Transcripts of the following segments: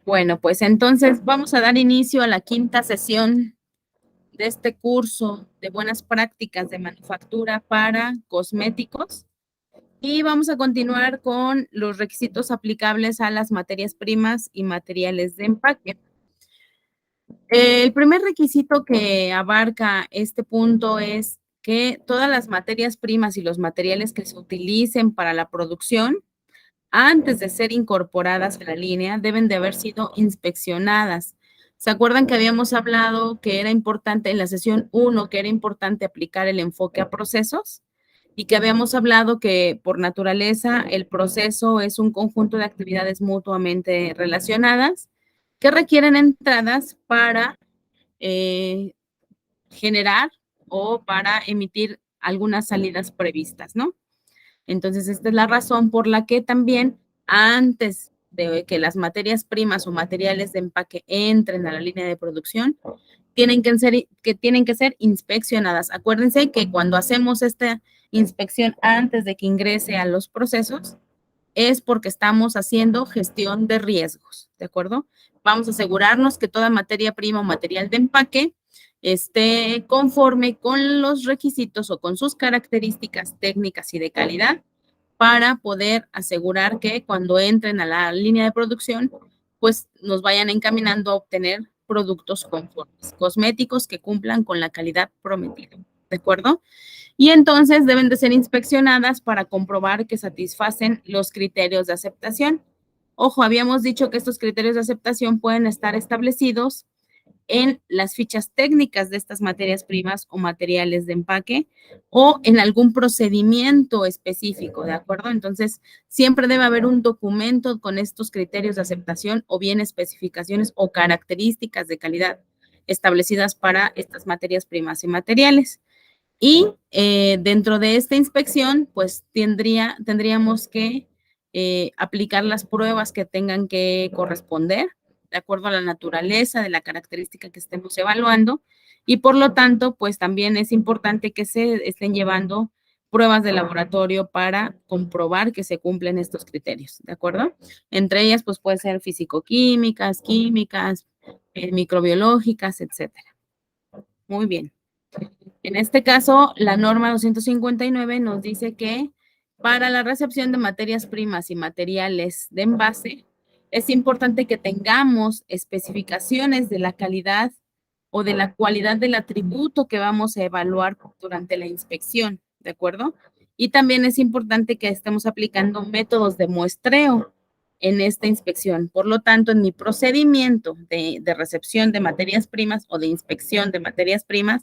Bueno, pues entonces vamos a dar inicio a la quinta sesión de este curso de buenas prácticas de manufactura para cosméticos y vamos a continuar con los requisitos aplicables a las materias primas y materiales de empaque. El primer requisito que abarca este punto es que todas las materias primas y los materiales que se utilicen para la producción antes de ser incorporadas a la línea, deben de haber sido inspeccionadas. ¿Se acuerdan que habíamos hablado que era importante en la sesión 1, que era importante aplicar el enfoque a procesos? Y que habíamos hablado que por naturaleza el proceso es un conjunto de actividades mutuamente relacionadas que requieren entradas para eh, generar o para emitir algunas salidas previstas, ¿no? Entonces, esta es la razón por la que también antes de que las materias primas o materiales de empaque entren a la línea de producción, tienen que ser inspeccionadas. Acuérdense que cuando hacemos esta inspección antes de que ingrese a los procesos, es porque estamos haciendo gestión de riesgos, ¿de acuerdo? Vamos a asegurarnos que toda materia prima o material de empaque esté conforme con los requisitos o con sus características técnicas y de calidad para poder asegurar que cuando entren a la línea de producción, pues nos vayan encaminando a obtener productos conformes, cosméticos que cumplan con la calidad prometida, ¿de acuerdo? Y entonces deben de ser inspeccionadas para comprobar que satisfacen los criterios de aceptación. Ojo, habíamos dicho que estos criterios de aceptación pueden estar establecidos en las fichas técnicas de estas materias primas o materiales de empaque o en algún procedimiento específico, ¿de acuerdo? Entonces, siempre debe haber un documento con estos criterios de aceptación o bien especificaciones o características de calidad establecidas para estas materias primas y materiales. Y dentro de esta inspección, pues tendríamos que aplicar las pruebas que tengan que corresponder de acuerdo a la naturaleza de la característica que estemos evaluando y por lo tanto, pues también es importante que se estén llevando pruebas de laboratorio para comprobar que se cumplen estos criterios, ¿de acuerdo? Entre ellas, pues puede ser físico-químicas, químicas, microbiológicas, etcétera. Muy bien. En este caso, la norma 259 nos dice que para la recepción de materias primas y materiales de envase, es importante que tengamos especificaciones de la calidad o de la cualidad del atributo que vamos a evaluar durante la inspección, ¿de acuerdo? Y también es importante que estemos aplicando métodos de muestreo en esta inspección. Por lo tanto, en mi procedimiento de recepción de materias primas o de inspección de materias primas,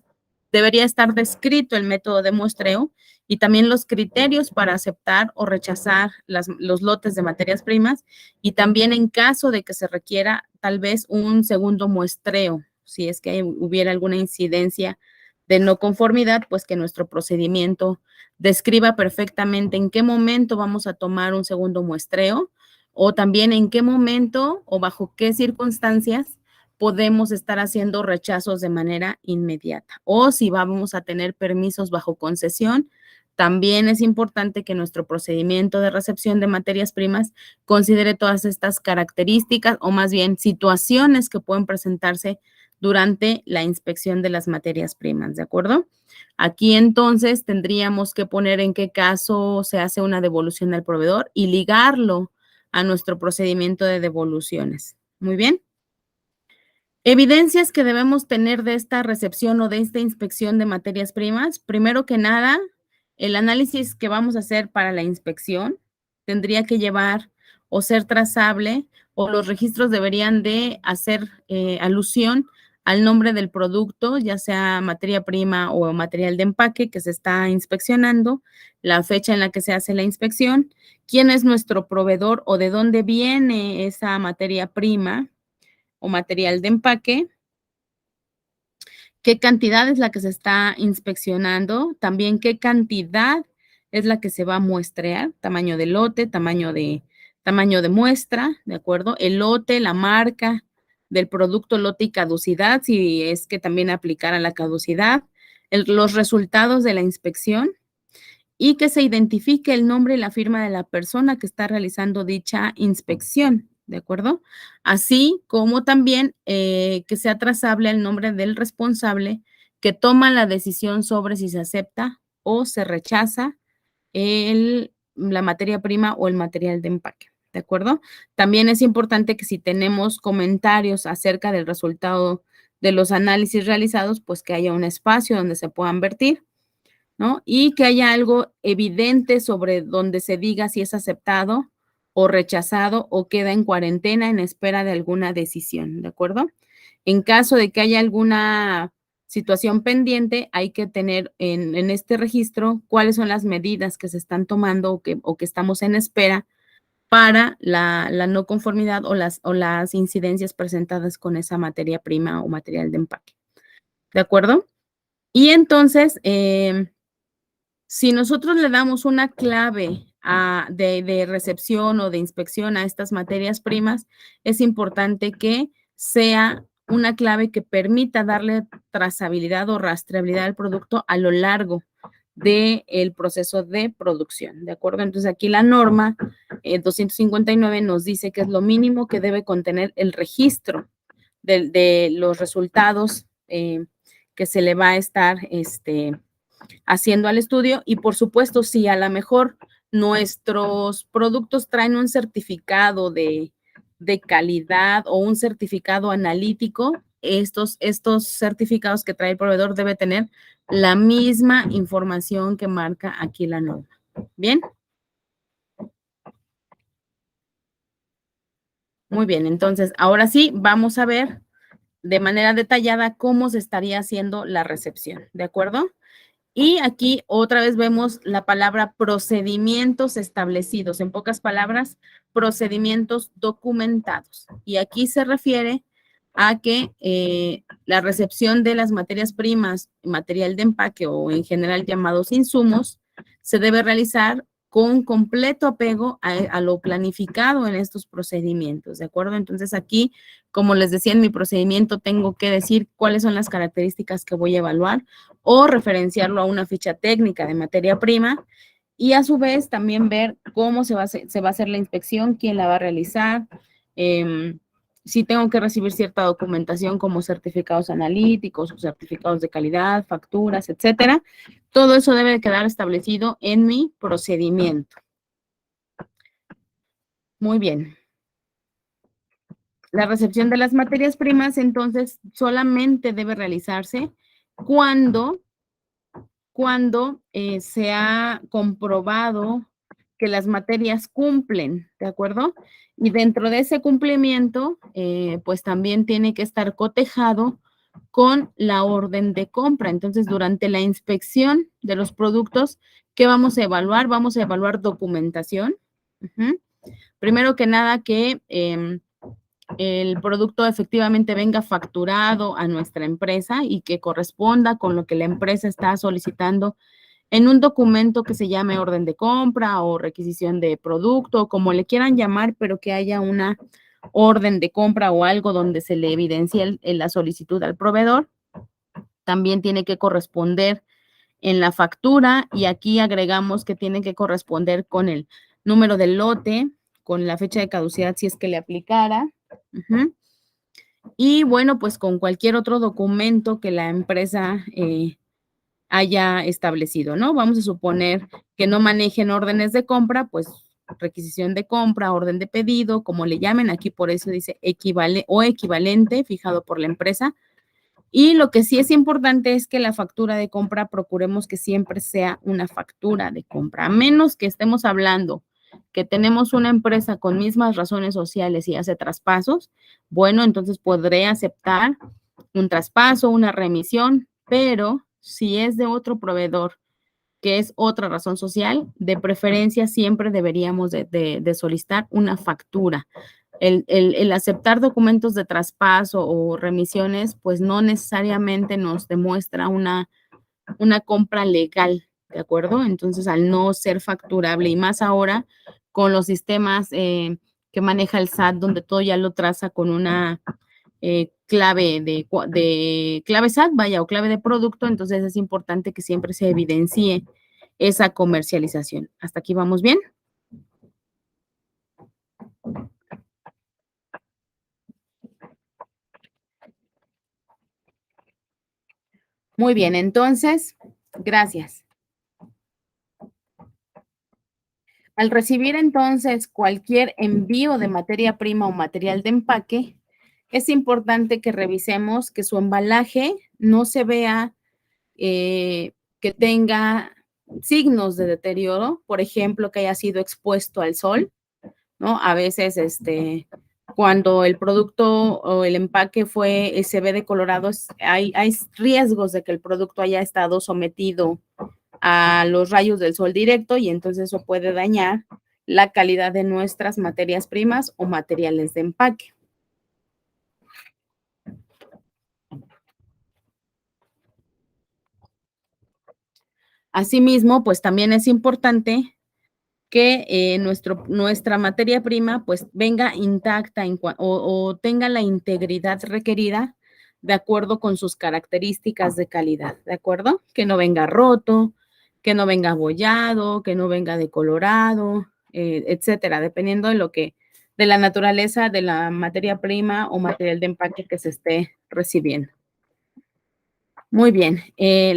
debería estar descrito el método de muestreo y también los criterios para aceptar o rechazar los lotes de materias primas y también en caso de que se requiera tal vez un segundo muestreo, si es que hubiera alguna incidencia de no conformidad, pues que nuestro procedimiento describa perfectamente en qué momento vamos a tomar un segundo muestreo o también en qué momento o bajo qué circunstancias podemos estar haciendo rechazos de manera inmediata. O si vamos a tener permisos bajo concesión, también es importante que nuestro procedimiento de recepción de materias primas considere todas estas características o más bien situaciones que pueden presentarse durante la inspección de las materias primas, ¿de acuerdo? Aquí entonces tendríamos que poner en qué caso se hace una devolución al proveedor y ligarlo a nuestro procedimiento de devoluciones. Muy bien. Evidencias que debemos tener de esta recepción o de esta inspección de materias primas. Primero que nada, el análisis que vamos a hacer para la inspección tendría que llevar o ser trazable o los registros deberían de hacer alusión al nombre del producto, ya sea materia prima o material de empaque que se está inspeccionando, la fecha en la que se hace la inspección, quién es nuestro proveedor o de dónde viene esa materia prima o material de empaque, qué cantidad es la que se está inspeccionando, también qué cantidad es la que se va a muestrear, tamaño de lote, tamaño de muestra, ¿de acuerdo? El lote, la marca del producto, lote y caducidad, si es que también aplicara la caducidad, los resultados de la inspección y que se identifique el nombre y la firma de la persona que está realizando dicha inspección, ¿de acuerdo? Así como también que sea trazable el nombre del responsable que toma la decisión sobre si se acepta o se rechaza la materia prima o el material de empaque, ¿de acuerdo? También es importante que si tenemos comentarios acerca del resultado de los análisis realizados, pues que haya un espacio donde se puedan vertir, ¿no? Y que haya algo evidente sobre donde se diga si es aceptado o rechazado o queda en cuarentena en espera de alguna decisión, ¿de acuerdo? En caso de que haya alguna situación pendiente, hay que tener en este registro cuáles son las medidas que se están tomando o que estamos en espera para la no conformidad o las incidencias presentadas con esa materia prima o material de empaque. ¿De acuerdo? Y entonces, si nosotros le damos una clave de recepción o de inspección a estas materias primas, es importante que sea una clave que permita darle trazabilidad o rastreabilidad al producto a lo largo del proceso de producción, ¿de acuerdo? Entonces aquí la norma 259 nos dice que es lo mínimo que debe contener el registro de los resultados que se le va a estar haciendo al estudio y por supuesto si a lo mejor nuestros productos traen un certificado de calidad o un certificado analítico, estos certificados que trae el proveedor debe tener la misma información que marca aquí la norma. ¿Bien? Muy bien, entonces ahora sí vamos a ver de manera detallada cómo se estaría haciendo la recepción, ¿de acuerdo? Y aquí otra vez vemos la palabra procedimientos establecidos, en pocas palabras, procedimientos documentados. Y aquí se refiere a que la recepción de las materias primas, material de empaque o en general llamados insumos, se debe realizar con completo apego a lo planificado en estos procedimientos, ¿de acuerdo? Entonces aquí, como les decía en mi procedimiento, tengo que decir cuáles son las características que voy a evaluar o referenciarlo a una ficha técnica de materia prima y a su vez también ver cómo se va a hacer la inspección, quién la va a realizar, si tengo que recibir cierta documentación como certificados analíticos o certificados de calidad, facturas, etcétera. Todo eso debe quedar establecido en mi procedimiento. Muy bien. La recepción de las materias primas, entonces, solamente debe realizarse cuando se ha comprobado que las materias cumplen, ¿de acuerdo? Y dentro de ese cumplimiento, pues también tiene que estar cotejado con la orden de compra. Entonces, durante la inspección de los productos, ¿qué vamos a evaluar? Vamos a evaluar documentación. Primero que nada, que el producto efectivamente venga facturado a nuestra empresa y que corresponda con lo que la empresa está solicitando en un documento que se llame orden de compra o requisición de producto, como le quieran llamar, pero que haya una orden de compra o algo donde se le evidencie la solicitud al proveedor. También tiene que corresponder en la factura y aquí agregamos que tiene que corresponder con el número del lote, con la fecha de caducidad si es que le aplicara. Y bueno, pues con cualquier otro documento que la empresa haya establecido, ¿no? Vamos a suponer que no manejen órdenes de compra, pues requisición de compra, orden de pedido, como le llamen, aquí por eso dice equivalente fijado por la empresa. Y lo que sí es importante es que la factura de compra procuremos que siempre sea una factura de compra, a menos que estemos hablando que tenemos una empresa con mismas razones sociales y hace traspasos, bueno, entonces podré aceptar un traspaso, una remisión, pero si es de otro proveedor, que es otra razón social, de preferencia siempre deberíamos de solicitar una factura. El aceptar documentos de traspaso o remisiones, pues no necesariamente nos demuestra una compra legal, ¿de acuerdo? Entonces, al no ser facturable y más ahora con los sistemas que maneja el SAT, donde todo ya lo traza con una clave de clave SAT, vaya, o clave de producto, entonces es importante que siempre se evidencie esa comercialización. ¿Hasta aquí vamos bien? Muy bien, entonces, gracias. Al recibir entonces cualquier envío de materia prima o material de empaque, es importante que revisemos que su embalaje no se vea que tenga signos de deterioro, por ejemplo, que haya sido expuesto al sol, ¿no? A veces, cuando el producto o el empaque se ve decolorado, hay riesgos de que el producto haya estado sometido a los rayos del sol directo y entonces eso puede dañar la calidad de nuestras materias primas o materiales de empaque. Asimismo, pues también es importante que nuestra materia prima pues venga intacta o tenga la integridad requerida de acuerdo con sus características de calidad, ¿de acuerdo? Que no venga roto, que no venga abollado, que no venga decolorado, etcétera, dependiendo de la naturaleza de la materia prima o material de empaque que se esté recibiendo. Muy bien.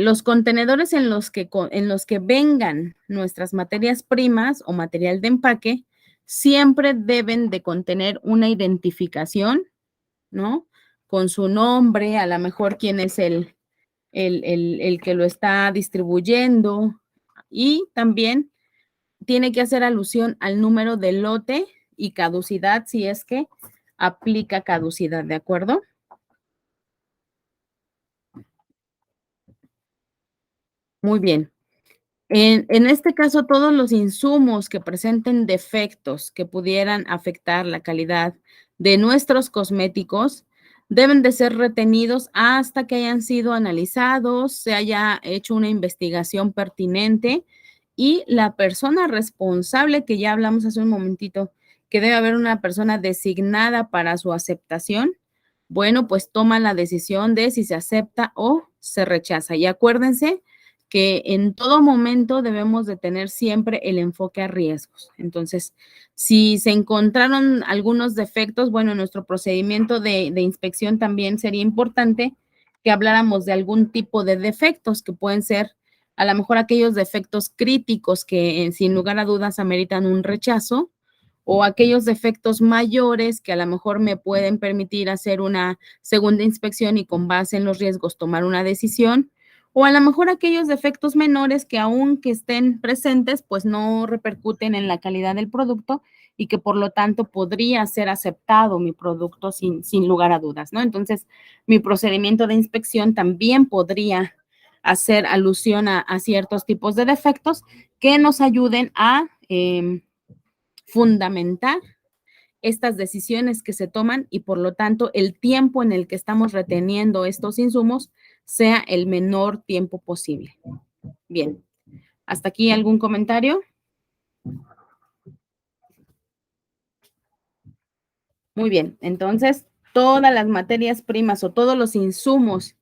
Los contenedores en los que vengan nuestras materias primas o material de empaque siempre deben de contener una identificación, ¿no? Con su nombre, a lo mejor quién es el que lo está distribuyendo y también tiene que hacer alusión al número de lote y caducidad si es que aplica caducidad, ¿de acuerdo? Muy bien. En este caso, todos los insumos que presenten defectos que pudieran afectar la calidad de nuestros cosméticos deben de ser retenidos hasta que hayan sido analizados, se haya hecho una investigación pertinente y la persona responsable, que ya hablamos hace un momentito, que debe haber una persona designada para su aceptación, bueno, pues toma la decisión de si se acepta o se rechaza. Y acuérdense que en todo momento debemos de tener siempre el enfoque a riesgos. Entonces, si se encontraron algunos defectos, bueno, en nuestro procedimiento de inspección también sería importante que habláramos de algún tipo de defectos que pueden ser a lo mejor aquellos defectos críticos que sin lugar a dudas ameritan un rechazo o aquellos defectos mayores que a lo mejor me pueden permitir hacer una segunda inspección y con base en los riesgos tomar una decisión o a lo mejor aquellos defectos menores que aunque estén presentes, pues no repercuten en la calidad del producto y que por lo tanto podría ser aceptado mi producto sin lugar a dudas, ¿no? Entonces, mi procedimiento de inspección también podría hacer alusión a ciertos tipos de defectos que nos ayuden a fundamentar estas decisiones que se toman y por lo tanto el tiempo en el que estamos reteniendo estos insumos sea el menor tiempo posible. Bien, ¿hasta aquí algún comentario? Muy bien, entonces todas las materias primas o todos los insumos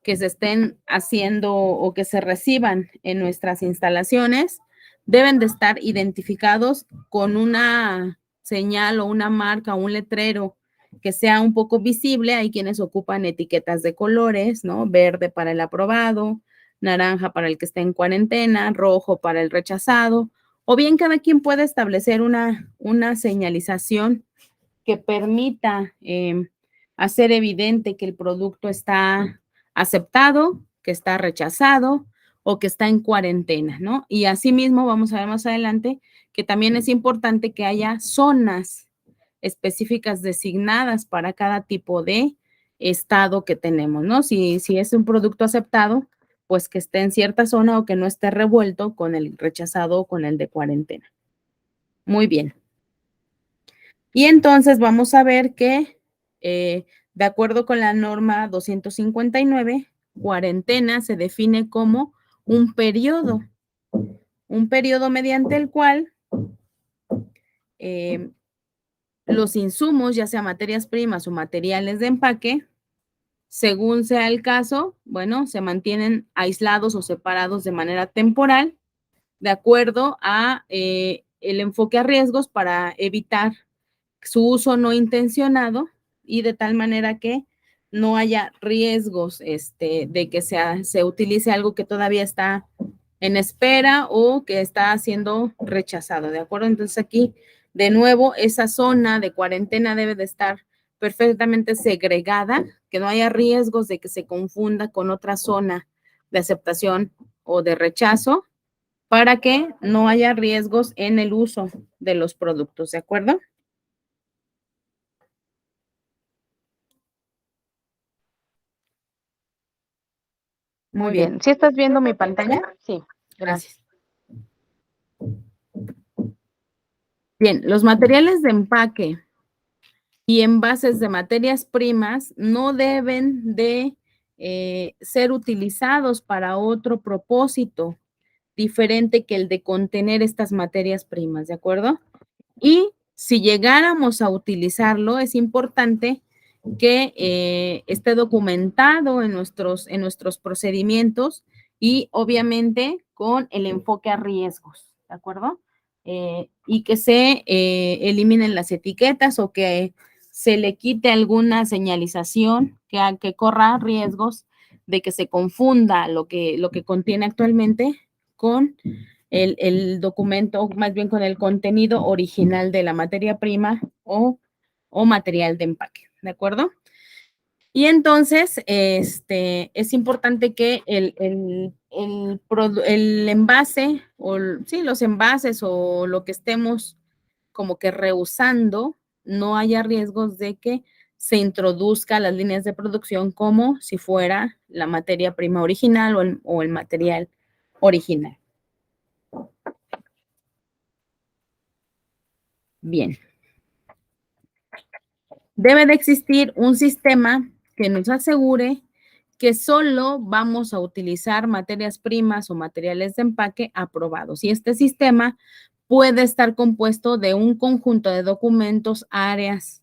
que se estén haciendo o que se reciban en nuestras instalaciones deben de estar identificados con una señal o una marca o un letrero que sea un poco visible. Hay quienes ocupan etiquetas de colores, ¿no? Verde para el aprobado, naranja para el que está en cuarentena, rojo para el rechazado, o bien cada quien puede establecer una señalización que permita hacer evidente que el producto está aceptado, que está rechazado o que está en cuarentena, ¿no? Y asimismo, vamos a ver más adelante que también es importante que haya zonas específicas designadas para cada tipo de estado que tenemos, ¿no? Si es un producto aceptado, pues que esté en cierta zona o que no esté revuelto con el rechazado o con el de cuarentena. Muy bien. Y entonces vamos a ver que, de acuerdo con la norma 259, cuarentena se define como un periodo mediante el cual los insumos, ya sea materias primas o materiales de empaque, según sea el caso, bueno, se mantienen aislados o separados de manera temporal, de acuerdo a el enfoque a riesgos para evitar su uso no intencionado y de tal manera que no haya riesgos de que se utilice algo que todavía está en espera o que está siendo rechazado, ¿de acuerdo? Entonces aquí, de nuevo, esa zona de cuarentena debe de estar perfectamente segregada, que no haya riesgos de que se confunda con otra zona de aceptación o de rechazo, para que no haya riesgos en el uso de los productos, ¿de acuerdo? Muy Muy bien. bien. ¿Sí estás viendo mi pantalla? Sí, Gracias. Bien, los materiales de empaque y envases de materias primas no deben de ser utilizados para otro propósito diferente que el de contener estas materias primas, ¿de acuerdo? Y si llegáramos a utilizarlo, es importante que esté documentado en nuestros procedimientos y obviamente con el enfoque a riesgos, ¿de acuerdo? Y que se eliminen las etiquetas o que se le quite alguna señalización que corra riesgos de que se confunda lo que contiene actualmente con el documento, más bien con el contenido original de la materia prima o material de empaque, ¿de acuerdo? Y entonces, es importante que el envase, sí, los envases o lo que estemos como que rehusando, no haya riesgos de que se introduzca a las líneas de producción como si fuera la materia prima original o el material original. Bien. Debe de existir un sistema que nos asegure que solo vamos a utilizar materias primas o materiales de empaque aprobados. Y este sistema puede estar compuesto de un conjunto de documentos, áreas,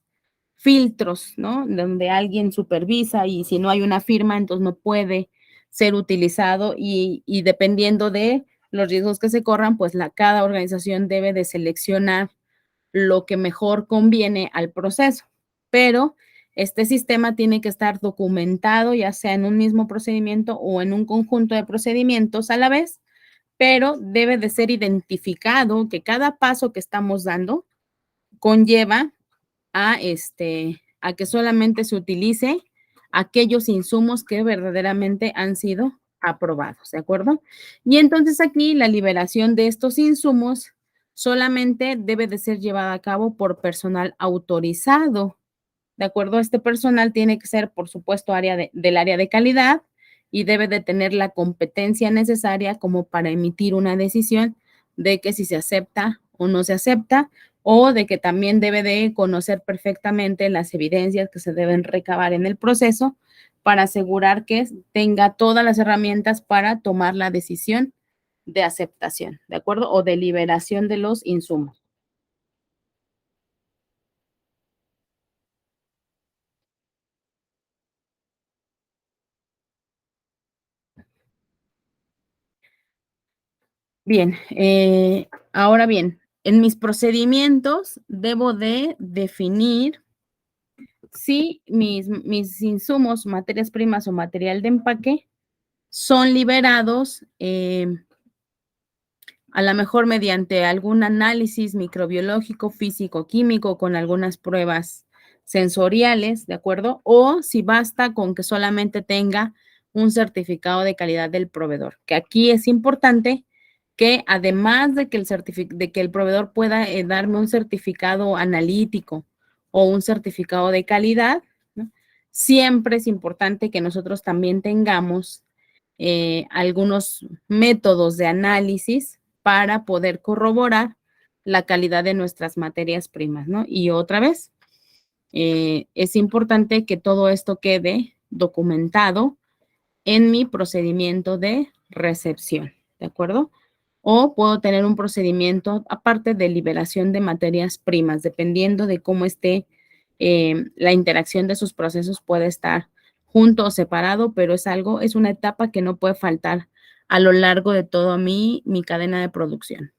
filtros, ¿no? Donde alguien supervisa y si no hay una firma, entonces no puede ser utilizado y dependiendo de los riesgos que se corran, pues cada organización debe de seleccionar lo que mejor conviene al proceso. Pero este sistema tiene que estar documentado, ya sea en un mismo procedimiento o en un conjunto de procedimientos a la vez, pero debe de ser identificado que cada paso que estamos dando conlleva a que solamente se utilice aquellos insumos que verdaderamente han sido aprobados, ¿de acuerdo? Y entonces aquí la liberación de estos insumos solamente debe de ser llevada a cabo por personal autorizado, ¿de acuerdo? Este personal tiene que ser, por supuesto, del área de calidad y debe de tener la competencia necesaria como para emitir una decisión de que si se acepta o no se acepta, o de que también debe de conocer perfectamente las evidencias que se deben recabar en el proceso para asegurar que tenga todas las herramientas para tomar la decisión de aceptación, ¿de acuerdo? O de liberación de los insumos. Bien, ahora bien, en mis procedimientos debo de definir si mis insumos, materias primas o material de empaque son liberados a lo mejor mediante algún análisis microbiológico, físico, químico, con algunas pruebas sensoriales, ¿de acuerdo? O si basta con que solamente tenga un certificado de calidad del proveedor, que aquí es importante que además de que el proveedor pueda darme un certificado analítico o un certificado de calidad, ¿no? Siempre es importante que nosotros también tengamos algunos métodos de análisis para poder corroborar la calidad de nuestras materias primas, ¿no? Y otra vez, es importante que todo esto quede documentado en mi procedimiento de recepción, ¿de acuerdo? O puedo tener un procedimiento aparte de liberación de materias primas, dependiendo de cómo esté la interacción de sus procesos puede estar junto o separado, pero es una etapa que no puede faltar a lo largo de toda mi cadena de producción.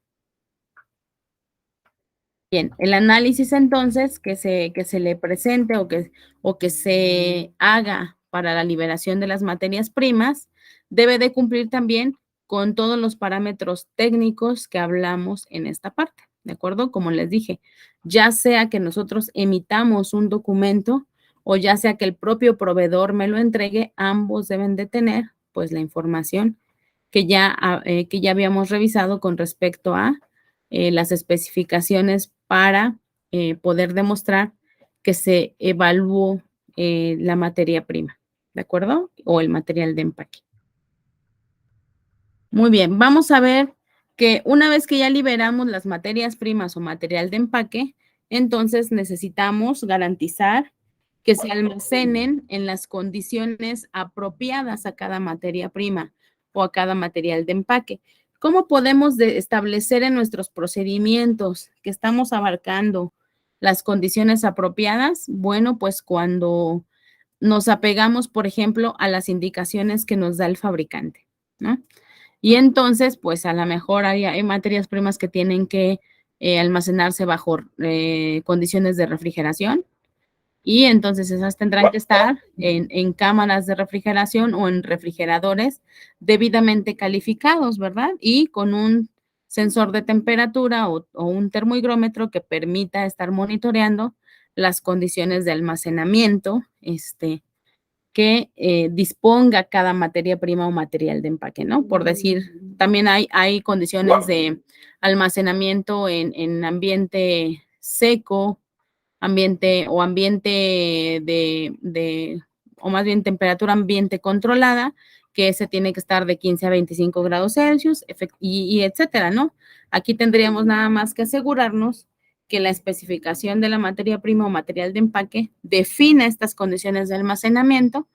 Bien, el análisis entonces que se le presente o que se haga para la liberación de las materias primas debe de cumplir también con todos los parámetros técnicos que hablamos en esta parte, ¿de acuerdo? Como les dije, ya sea que nosotros emitamos un documento o ya sea que el propio proveedor me lo entregue, ambos deben de tener pues la información que ya habíamos revisado con respecto a las especificaciones para poder demostrar que se evaluó la materia prima, ¿de acuerdo? O el material de empaque. Muy bien, vamos a ver que una vez que ya liberamos las materias primas o material de empaque, entonces necesitamos garantizar que se almacenen en las condiciones apropiadas a cada materia prima o a cada material de empaque. ¿Cómo podemos establecer en nuestros procedimientos que estamos abarcando las condiciones apropiadas? Bueno, pues cuando nos apegamos, por ejemplo, a las indicaciones que nos da el fabricante, ¿no? Y entonces, pues a lo mejor hay materias primas que tienen que almacenarse bajo condiciones de refrigeración y entonces esas tendrán que estar en cámaras de refrigeración o en refrigeradores debidamente calificados, ¿verdad? Y con un sensor de temperatura o un termohigrómetro que permita estar monitoreando las condiciones de almacenamiento, que disponga cada materia prima o material de empaque, ¿no? Por decir, también hay condiciones de almacenamiento en ambiente seco, ambiente o más bien temperatura ambiente controlada, que ese tiene que estar de 15 a 25 grados Celsius, y etcétera, ¿no? Aquí tendríamos nada más que asegurarnos que la especificación de la materia prima o material de empaque defina estas condiciones de almacenamiento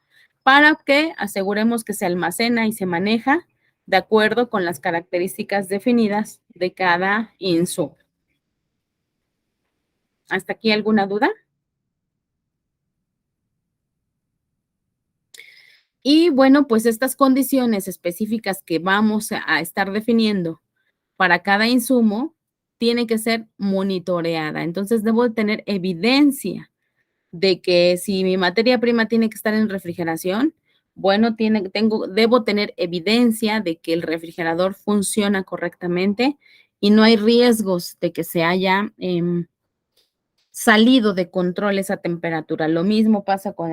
para que aseguremos que se almacena y se maneja de acuerdo con las características definidas de cada insumo. ¿Hasta aquí alguna duda? Y bueno, pues estas condiciones específicas que vamos a estar definiendo para cada insumo tiene que ser monitoreada. Entonces, debo tener evidencia de que si mi materia prima tiene que estar en refrigeración, bueno, debo tener evidencia de que el refrigerador funciona correctamente y no hay riesgos de que se haya salido de control esa temperatura. Lo mismo pasa con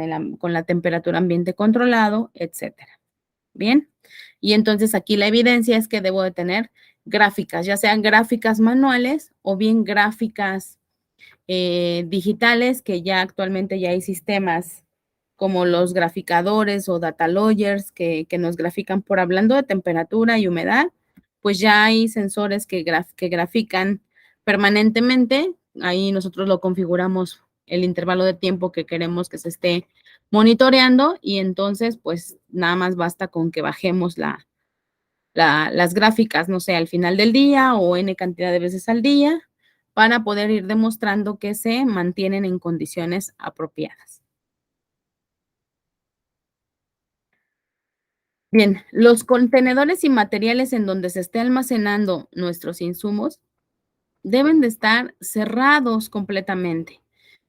la temperatura ambiente controlado, etcétera. Bien, y entonces aquí la evidencia es que debo de tener gráficas, ya sean gráficas manuales o bien gráficas digitales, que ya actualmente ya hay sistemas como los graficadores o data loggers que nos grafican por hablando de temperatura y humedad, pues ya hay sensores que grafican permanentemente. Ahí nosotros lo configuramos el intervalo de tiempo que queremos que se esté monitoreando y entonces pues nada más basta con que bajemos las gráficas, no sé, al final del día o n cantidad de veces al día para poder ir demostrando que se mantienen en condiciones apropiadas. Bien, los contenedores y materiales en donde se esté almacenando nuestros insumos deben de estar cerrados completamente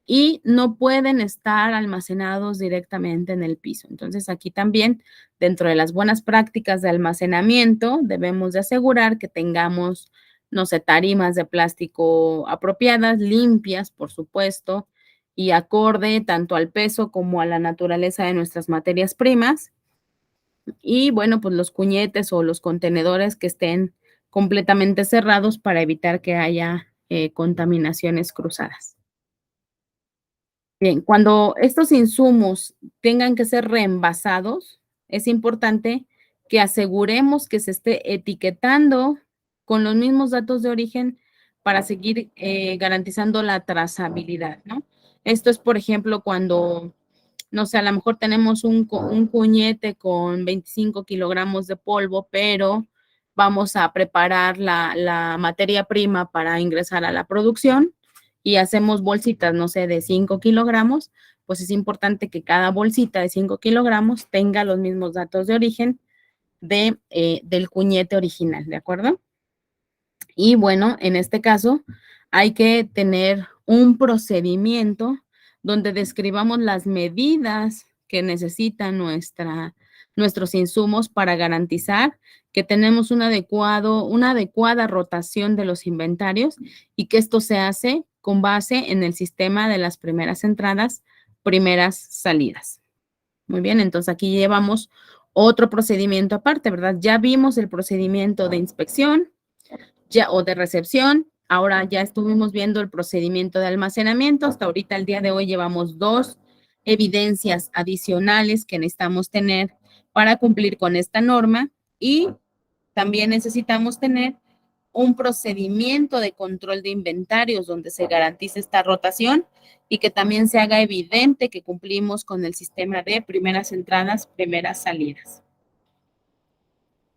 y no pueden estar almacenados directamente en el piso. Entonces, aquí también, dentro de las buenas prácticas de almacenamiento, debemos de asegurar que tengamos, no sé, tarimas de plástico apropiadas, limpias, por supuesto, y acorde tanto al peso como a la naturaleza de nuestras materias primas. Y bueno, pues los cuñetes o los contenedores que estén completamente cerrados para evitar que haya contaminaciones cruzadas. Bien, cuando estos insumos tengan que ser reembasados, es importante que aseguremos que se esté etiquetando con los mismos datos de origen para seguir garantizando la trazabilidad, ¿no? Esto es, por ejemplo, cuando, no sé, a lo mejor tenemos un cuñete con 25 kilogramos de polvo, pero vamos a preparar la materia prima para ingresar a la producción y hacemos bolsitas, no sé, de 5 kilogramos, pues es importante que cada bolsita de 5 kilogramos tenga los mismos datos de origen del cuñete original, ¿de acuerdo? Y bueno, en este caso, hay que tener un procedimiento donde describamos las medidas que necesitan nuestros insumos para garantizar que tenemos una adecuada rotación de los inventarios y que esto se hace con base en el sistema de las primeras entradas, primeras salidas. Muy bien, entonces aquí llevamos otro procedimiento aparte, ¿verdad? Ya vimos el procedimiento de inspección o de recepción. Ahora ya estuvimos viendo el procedimiento de almacenamiento. Hasta ahorita, el día de hoy, llevamos 2 evidencias adicionales que necesitamos tener para cumplir con esta norma y también necesitamos tener un procedimiento de control de inventarios donde se garantice esta rotación y que también se haga evidente que cumplimos con el sistema de primeras entradas, primeras salidas.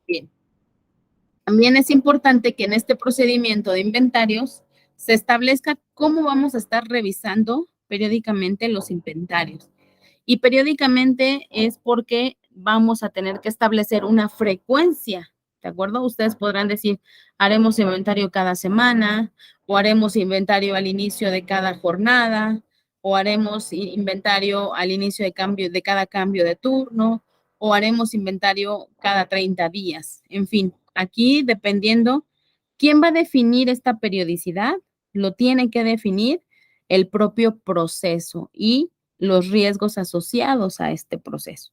Bien. También es importante que en este procedimiento de inventarios se establezca cómo vamos a estar revisando periódicamente los inventarios. Y periódicamente es porque vamos a tener que establecer una frecuencia, ¿de acuerdo? Ustedes podrán decir, haremos inventario cada semana, o haremos inventario al inicio de cada jornada, o haremos inventario al inicio de cada cambio de turno, o haremos inventario cada 30 días. En fin, aquí dependiendo, ¿quién va a definir esta periodicidad? Lo tiene que definir el propio proceso y los riesgos asociados a este proceso.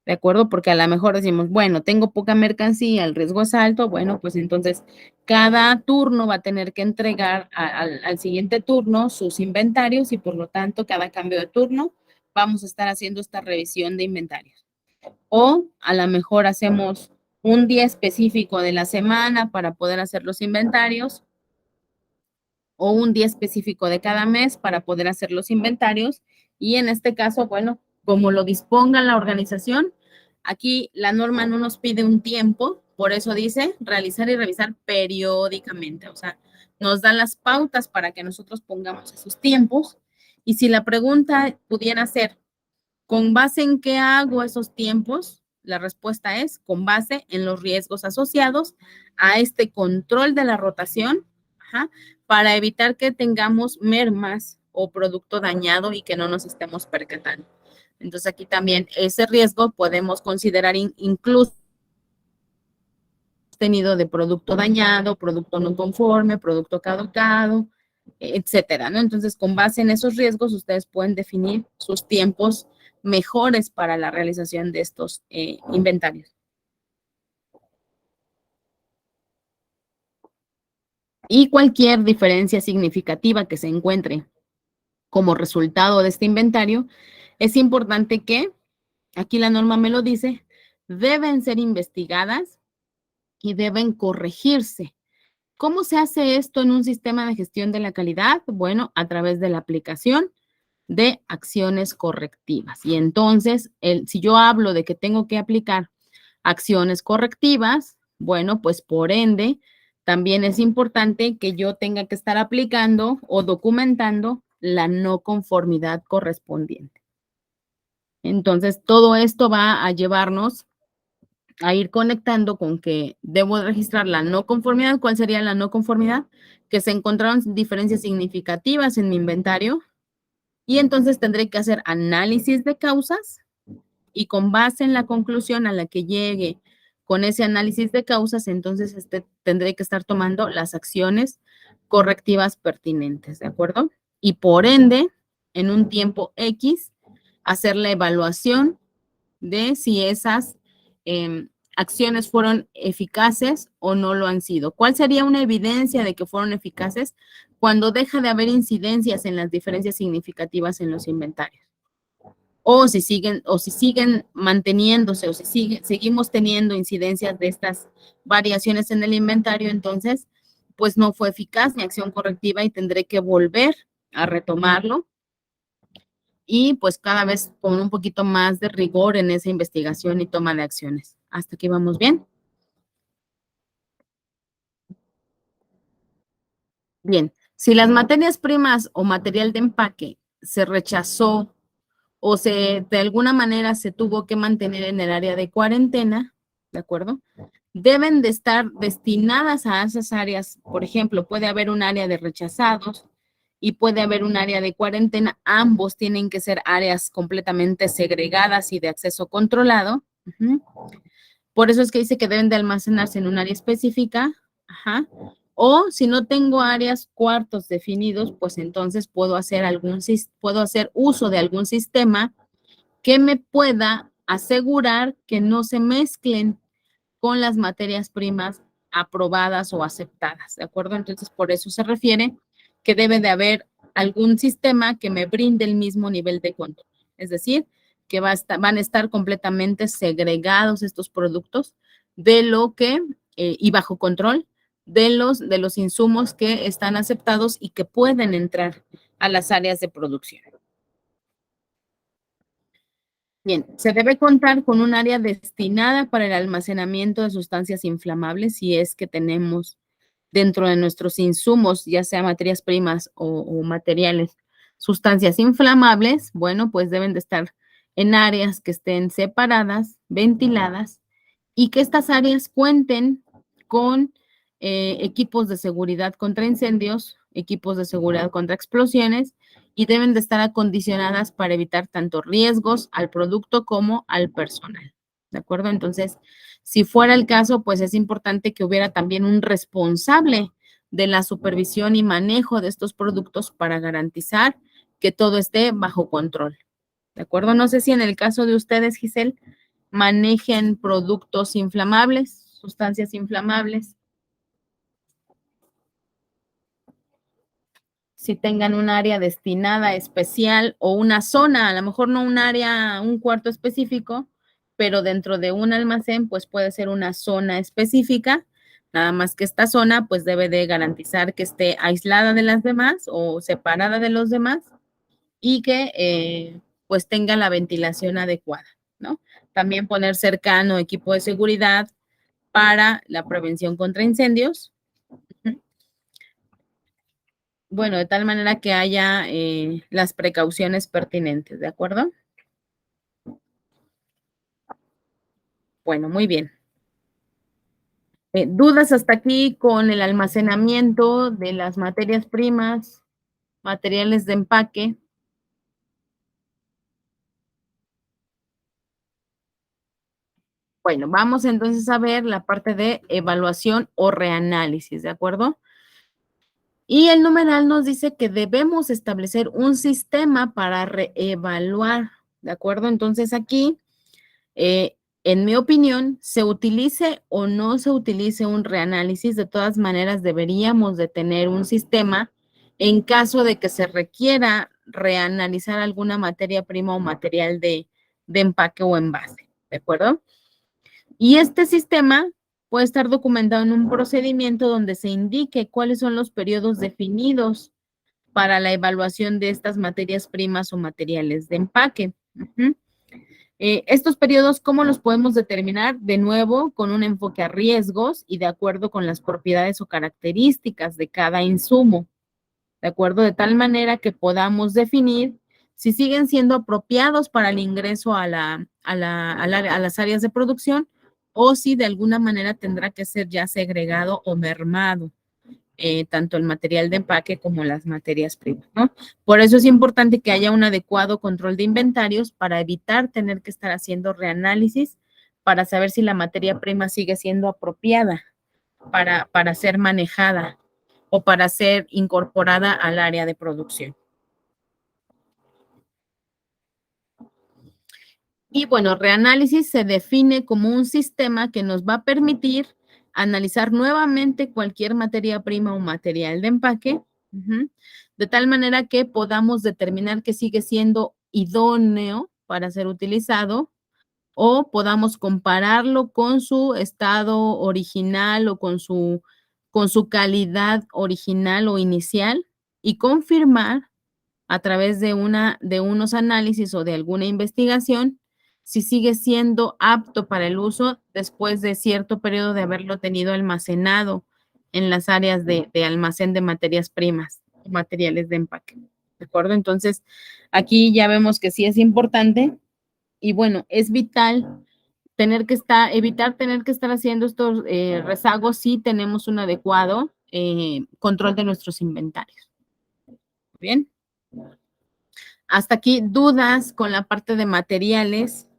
¿De acuerdo? Porque a lo mejor decimos, bueno, tengo poca mercancía, el riesgo es alto, bueno, pues entonces cada turno va a tener que entregar al siguiente turno sus inventarios y por lo tanto cada cambio de turno vamos a estar haciendo esta revisión de inventarios. O a lo mejor hacemos un día específico de la semana para poder hacer los inventarios o un día específico de cada mes para poder hacer los inventarios. Y en este caso, bueno, como lo disponga la organización, aquí la norma no nos pide un tiempo, por eso dice realizar y revisar periódicamente, o sea, nos da las pautas para que nosotros pongamos esos tiempos. Y si la pregunta pudiera ser, ¿con base en qué hago esos tiempos? La respuesta es con base en los riesgos asociados a este control de la rotación, ajá, para evitar que tengamos mermas o producto dañado y que no nos estemos percatando. Entonces aquí también ese riesgo podemos considerar incluso tenido de producto dañado, producto no conforme, producto caducado, etcétera, ¿no? Entonces, con base en esos riesgos, ustedes pueden definir sus tiempos mejores para la realización de estos inventarios. Y cualquier diferencia significativa que se encuentre como resultado de este inventario, es importante que, aquí la norma me lo dice, deben ser investigadas y deben corregirse. ¿Cómo se hace esto en un sistema de gestión de la calidad? Bueno, a través de la aplicación de acciones correctivas. Y entonces, si yo hablo de que tengo que aplicar acciones correctivas, bueno, pues por ende, también es importante que yo tenga que estar aplicando o documentando la no conformidad correspondiente. Entonces, todo esto va a llevarnos a ir conectando con que debo registrar la no conformidad. ¿Cuál sería la no conformidad? Que se encontraron diferencias significativas en mi inventario y entonces tendré que hacer análisis de causas y con base en la conclusión a la que llegue con ese análisis de causas, entonces tendré que estar tomando las acciones correctivas pertinentes, ¿de acuerdo? Y por ende, en un tiempo X, hacer la evaluación de si esas acciones fueron eficaces o no lo han sido. ¿Cuál sería una evidencia de que fueron eficaces? Cuando deja de haber incidencias en las diferencias significativas en los inventarios. O si siguen manteniéndose, o si seguimos teniendo incidencias de estas variaciones en el inventario, entonces, pues no fue eficaz mi acción correctiva y tendré que volver a retomarlo y pues cada vez con un poquito más de rigor en esa investigación y toma de acciones. ¿Hasta aquí vamos bien? Bien, si las materias primas o material de empaque se rechazó o de alguna manera se tuvo que mantener en el área de cuarentena, ¿de acuerdo? deben de estar destinadas a esas áreas. Por ejemplo, puede haber un área de rechazados y puede haber un área de cuarentena. Ambos tienen que ser áreas completamente segregadas y de acceso controlado. Por eso es que dice que deben de almacenarse en un área específica. O si no tengo áreas, cuartos definidos, pues entonces puedo hacer uso de algún sistema que me pueda asegurar que no se mezclen con las materias primas aprobadas o aceptadas, ¿de acuerdo? Entonces, por eso se refiere que debe de haber algún sistema que me brinde el mismo nivel de control. Es decir, que van a estar completamente segregados estos productos de lo que, y bajo control, de los insumos que están aceptados y que pueden entrar a las áreas de producción. Bien, se debe contar con un área destinada para el almacenamiento de sustancias inflamables si es que tenemos dentro de nuestros insumos, ya sea materias primas o materiales, sustancias inflamables. Bueno, pues deben de estar en áreas que estén separadas, ventiladas y que estas áreas cuenten con equipos de seguridad contra incendios, equipos de seguridad contra explosiones y deben de estar acondicionadas para evitar tanto riesgos al producto como al personal. ¿De acuerdo? Entonces, si fuera el caso, pues es importante que hubiera también un responsable de la supervisión y manejo de estos productos para garantizar que todo esté bajo control. ¿De acuerdo? No sé si en el caso de ustedes, Giselle, manejen productos inflamables, sustancias inflamables. Si tengan un área destinada especial o una zona, a lo mejor no un área, un cuarto específico, pero dentro de un almacén, pues puede ser una zona específica, nada más que esta zona, pues debe de garantizar que esté aislada de las demás o separada de los demás y que pues tenga la ventilación adecuada, ¿no? También poner cercano equipo de seguridad para la prevención contra incendios. Bueno, de tal manera que haya las precauciones pertinentes, ¿de acuerdo? Bueno, muy bien. ¿Dudas hasta aquí con el almacenamiento de las materias primas, materiales de empaque? Bueno, vamos entonces a ver la parte de evaluación o reanálisis, ¿de acuerdo? Y el numeral nos dice que debemos establecer un sistema para reevaluar, ¿de acuerdo? Entonces aquí, en mi opinión, se utilice o no se utilice un reanálisis, de todas maneras deberíamos de tener un sistema en caso de que se requiera reanalizar alguna materia prima o material de empaque o envase, ¿de acuerdo? Y este sistema puede estar documentado en un procedimiento donde se indique cuáles son los periodos definidos para la evaluación de estas materias primas o materiales de empaque. Estos periodos, ¿cómo los podemos determinar? De nuevo, con un enfoque a riesgos y de acuerdo con las propiedades o características de cada insumo, ¿de acuerdo? De tal manera que podamos definir si siguen siendo apropiados para el ingreso a las áreas de producción o si de alguna manera tendrá que ser ya segregado o mermado. Tanto el material de empaque como las materias primas, ¿no? Por eso es importante que haya un adecuado control de inventarios para evitar tener que estar haciendo reanálisis para saber si la materia prima sigue siendo apropiada para ser manejada o para ser incorporada al área de producción. Y bueno, reanálisis se define como un sistema que nos va a permitir analizar nuevamente cualquier materia prima o material de empaque, de tal manera que podamos determinar que sigue siendo idóneo para ser utilizado o podamos compararlo con su estado original o con su calidad original o inicial y confirmar a través de unos análisis o de alguna investigación si sigue siendo apto para el uso después de cierto periodo de haberlo tenido almacenado en las áreas de almacén de materias primas, materiales de empaque. ¿De acuerdo? Entonces, aquí ya vemos que sí es importante y bueno, es vital evitar tener que estar haciendo estos rezagos si tenemos un adecuado control de nuestros inventarios. Bien. Hasta aquí, dudas con la parte de materiales,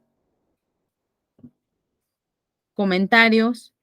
comentarios.